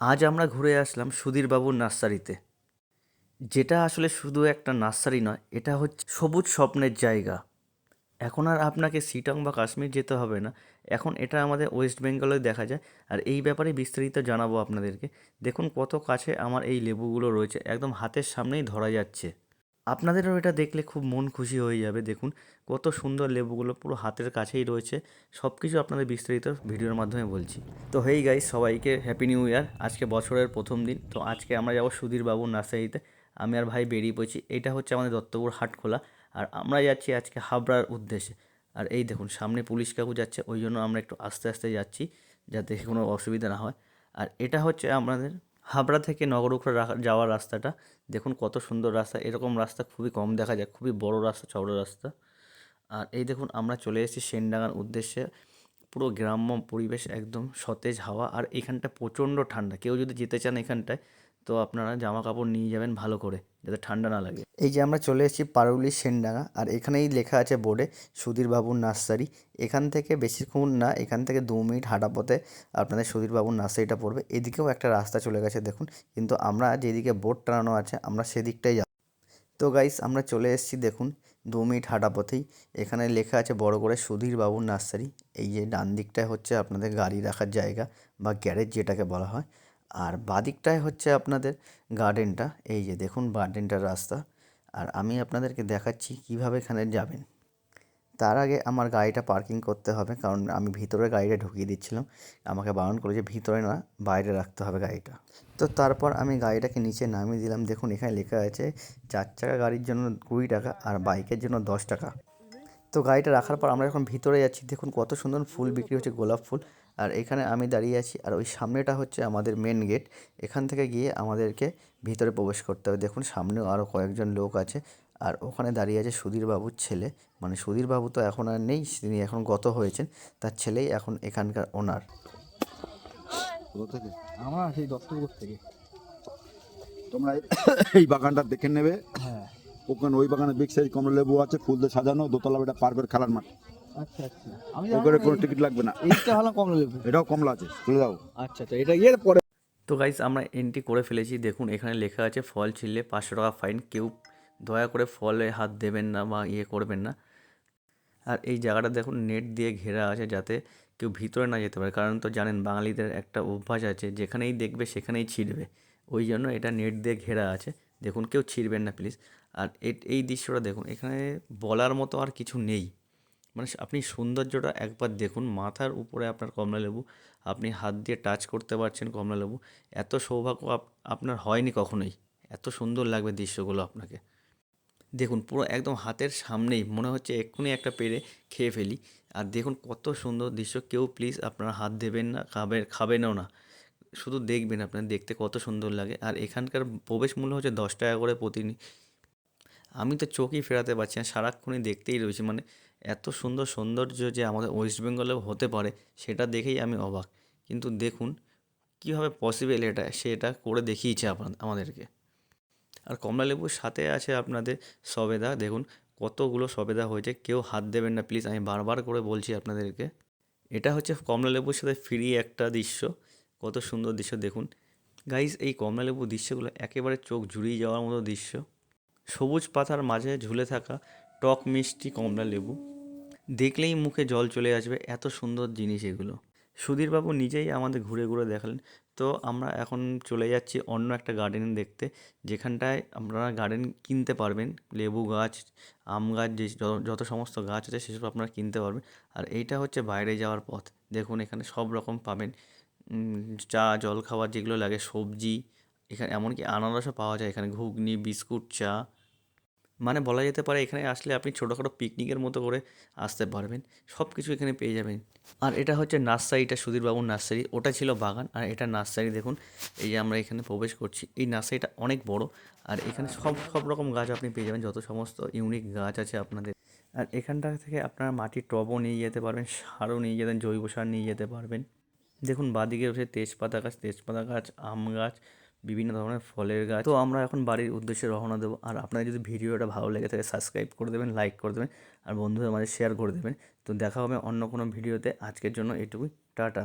আজ আমরা ঘুরে আসলাম সুধীরবাবুর নার্সারিতে, যেটা আসলে শুধু একটা নার্সারি নয়, এটা হচ্ছে সবুজ স্বপ্নের জায়গা। এখন আর আপনাকে শিটং বা কাশ্মীর যেতে হবে না, এখন এটা আমাদের ওয়েস্ট বেঙ্গলে দেখা যায়। আর এই ব্যাপারে বিস্তারিত জানাবো আপনাদেরকে। দেখুন কত কাছে আমার এই লেবুগুলো রয়েছে, একদম হাতের সামনেই ধরা যাচ্ছে। আপনাদেরও এটা দেখলে খুব মন খুশি হয়ে যাবে। দেখুন কত সুন্দর লেবুগুলো পুরো হাতের কাছেই রয়েছে। সব কিছু আপনাদের বিস্তারিত ভিডিওর মাধ্যমে বলছি। তো হেই গাইস, সবাইকে হ্যাপি নিউ ইয়ার। আজকে বছরের প্রথম দিন, তো আজকে আমরা যাবো সুধীরবাবুর নার্সারিতে। আমি আর ভাই বেরিয়ে পড়েছি। এইটা হচ্ছে আমাদের দত্তপুর হাটখোলা, আর আমরা যাচ্ছি আজকে হাবড়ার উদ্দেশ্যে। আর এই দেখুন সামনে পুলিশ কাকু যাচ্ছে, ওই জন্য আমরা একটু আস্তে আস্তে যাচ্ছি যাতে কোনো অসুবিধা না হয়। আর এটা হচ্ছে আমাদের হাবড়া থেকে নগরুখড়া যাওয়ার রাস্তাটা। দেখুন কত সুন্দর রাস্তা, এরকম রাস্তা খুবই কম দেখা যায়, খুবই বড় রাস্তা, চওড়া রাস্তা। আর এই দেখুন আমরা চলে এসেছি সেনডাঙ্গার উদ্দেশ্যে। পুরো গ্রাম্য পরিবেশ, একদম সতেজ হাওয়া, আর এখানটা প্রচণ্ড ঠান্ডা। কেউ যদি যেতে চান এখানটায়, তো আপনারা জামা কাপড় নিয়ে যাবেন ভালো করে, যাতে ঠান্ডা না লাগে। এই যে আমরা চলে এসেছি পারুলি সেনডাঙ্গা, আর এখানেই লেখা আছে বোর্ডে সুধীরবাবুর নার্সারি। এখান থেকে বেশিক্ষণ না, এখান থেকে 2 মিনিট হাঁটা পথে আপনাদের সুধীরবাবুর নার্সারিটা পড়বে। এদিকেও একটা রাস্তা চলে গেছে দেখুন, কিন্তু আমরা যেদিকে বোর্ড টানানো আছে আমরা সেদিকটাই যাব। তো গাইস আমরা চলে এসেছি দেখুন, 2 মিনিট হাঁটা পথেই। এখানে লেখা আছে বড় করে সুধীরবাবুর নার্সারি। এই যে ডান দিকটায় হচ্ছে আপনাদের গাড়ি রাখার জায়গা বা গ্যারেজ যেটাকে বলা হয়, আর বাদিকটায় হচ্ছে আপনাদের গার্ডেনটা। এই যে দেখুন গার্ডেনটার রাস্তা। আর আমি আপনাদেরকে দেখাচ্ছি কিভাবে এখানে যাবেন। তার আগে আমার গাড়িটা পার্কিং করতে হবে, কারণ আমি ভিতরে গাড়িটা ঢুকিয়ে দিচ্ছিলাম। আমাকে বারণ করেছে ভিতরে না, বাইরে রাখতে হবে গাড়িটা। তো তারপর আমি গাড়িটাকে নিচে নামিয়ে দিলাম। দেখুন এখানে লেখা আছে 4 চাকা গাড়ির জন্য 20 টাকা আর বাইকের জন্য 10 টাকা। তো গাড়িটা রাখার পর আমরা এখন ভিতরে যাচ্ছি। দেখুন কত সুন্দর ফুল বিক্রি হচ্ছে, গোলাপ ফুল। আর এখানে আমি দাঁড়িয়ে আছি, আর ওই সামনেটা হচ্ছে আমাদের মেন গেট। এখান থেকে গিয়ে আমাদেরকে ভিতরে প্রবেশ করতে হবে। দেখুন সামনেও আরও কয়েকজন লোক আছে, আর ওখানে দাঁড়িয়ে আছে সুধীরবাবুর ছেলে। মানে সুধীরবাবু তো এখন আর নেই, তিনি এখন গত হয়েছেন, তার ছেলেই এখন এখানকার ওনার। কোথা থেকে? আমরা সেই দত্তপুর থেকে। তোমরা এই বাগানটা দেখে নেবে। হ্যাঁ। ওখানে ওই বাগানে বিগ সাইজ কমলা লেবু আছে, ফুল দিয়ে সাজানো, দোতলা এটা পার্কের খেলার মাঠ। আচ্ছা আচ্ছা, আমি ওখানে জানি কোনো টিকিট লাগবে না। এইটা হলো কমলা লেবু। এটাও কমলা আছে, চলে যাও। আচ্ছা আচ্ছা, এটা গিয়ে পরে। তো গাইস আমরা এন্ট্রি করে ফেলেছি। দেখুন এখানে লেখা আছে ফল ছিঁড়লে 500 টাকা ফাইন। কেউ দয়া করে ফলে হাত দেবেন না বা করবেন না। আর এই জায়গাটা দেখুন নেট দিয়ে ঘেরা আছে, যাতে কেউ ভিতরে না যেতে পারে। কারণ তো জানেন বাঙালিদের একটা অভ্যাস আছে, যেখানেই দেখবে সেখানেই ছিঁড়বে। ওই জন্য এটা নেট দিয়ে ঘেরা আছে। দেখুন কেউ ছিঁড়বেন না প্লিজ। আর এই দৃশ্যটা দেখুন, এখানে বলার মতো আর কিছু নেই। মানে আপনি সৌন্দর্যটা একবার দেখুন, মাথার উপরে আপনার কমলালেবু, আপনি হাত দিয়ে টাচ করতে পারছেন কমলালেবু। এত সৌভাগ্য আপনার হয়নি কখনোই। এত সুন্দর লাগবে দৃশ্যগুলো আপনাকে। দেখুন পুরো একদম হাতের সামনেই, মনে হচ্ছে এক্ষুনি একটা পেড়ে খেয়ে ফেলি। আর দেখুন কত সুন্দর দৃশ্য। কেউ প্লিজ আপনারা হাত দেবেন না, খাবেনও না, শুধু দেখবেন। আপনার দেখতে কত সুন্দর লাগে। আর এখানকার প্রবেশ মূল্য হচ্ছে 10 টাকা করে প্রতিদিন। আমি তো চোখই ফেরাতে পারছি না, সারাক্ষণই দেখতেই রয়েছি। মানে এত সুন্দর সৌন্দর্য যে আমাদের ওয়েস্ট বেঙ্গলেও হতে পারে, সেটা দেখেই আমি অবাক। কিন্তু দেখুন কীভাবে পসিবল এটা, সে এটা করে দেখিয়েছে আমাদেরকে। আর কমলালেবুর সাথে আছে আপনাদের সবেদা। দেখুন কতগুলো সবেদা হয়েছে। কেউ হাত দেবেন না প্লিজ, আমি বারবার করে বলছি আপনাদেরকে। এটা হচ্ছে কমলালেবুর সাথে ফ্রি একটা দৃশ্য। কত সুন্দর দৃশ্য দেখুন গাইস। এই কমলালেবুর দৃশ্যগুলো একেবারে চোখ জুড়িয়ে যাওয়ার মতো দৃশ্য। সবুজ পাতার মাঝে ঝুলে থাকা টক মিষ্টি কমলালেবু, দেখলেই মুখে জল চলে আসবে। এত সুন্দর জিনিস এগুলো। সুধীরবাবু নিজেই আমাদের ঘুরে ঘুরে দেখালেন। তো আমরা এখন চলে যাচ্ছি অন্য একটা গার্ডেন দেখতে, যেখানটায় আপনারা গার্ডেন কিনতে পারবেন। লেবু গাছ, আম গাছ, যে যত সমস্ত গাছ আছে সেসব আপনারা কিনতে পারবেন। আর এইটা হচ্ছে বাইরে যাওয়ার পথ। দেখুন এখানে সব রকম পাবেন, চা জল খাবার যেগুলো লাগে, সবজি। এখানে এমনকি আনারসও পাওয়া যায়, এখানে ঘুগনি, বিস্কুট, চা। মানে বলা যেতে পারে এখানে আসলে আপনি ছোটোখাটো পিকনিকের মতো করে আসতে পারবেন। সব কিছু এখানে পেয়ে যাবেন। আর এটা হচ্ছে নার্সারিটা, সুধীরবাবুর নার্সারি। ওটা ছিল বাগান, আর এটা নার্সারি। দেখুন এই যে আমরা এখানে প্রবেশ করছি, এই নার্সারিটা অনেক বড়। আর এখানে সব সব রকম গাছ আপনি পেয়ে যাবেন, যত সমস্ত ইউনিক গাছ আছে আপনাদের। আর এখানটা থেকে আপনারা মাটির টবও নিয়ে যেতে পারবেন, সারও নিয়ে যেতেন, জৈব সার নিয়ে যেতে পারবেন। দেখুন বাদিকে রয়েছে তেজপাতা গাছ, আম গাছ, বিভিন্ন ধরনের ফলের গাছ। তো আমরা এখন বাড়ির উদ্দেশ্যে রওনা দেবো। আর আপনাদের যদি ভিডিওটা ভালো লেগে থাকে সাবস্ক্রাইব করে দেবেন, লাইক করে দেবেন, আর বন্ধুদের মাঝে শেয়ার করে দেবেন। তো দেখা হবে অন্য কোনো ভিডিওতে। আজকের জন্য এটুকুই, টাটা।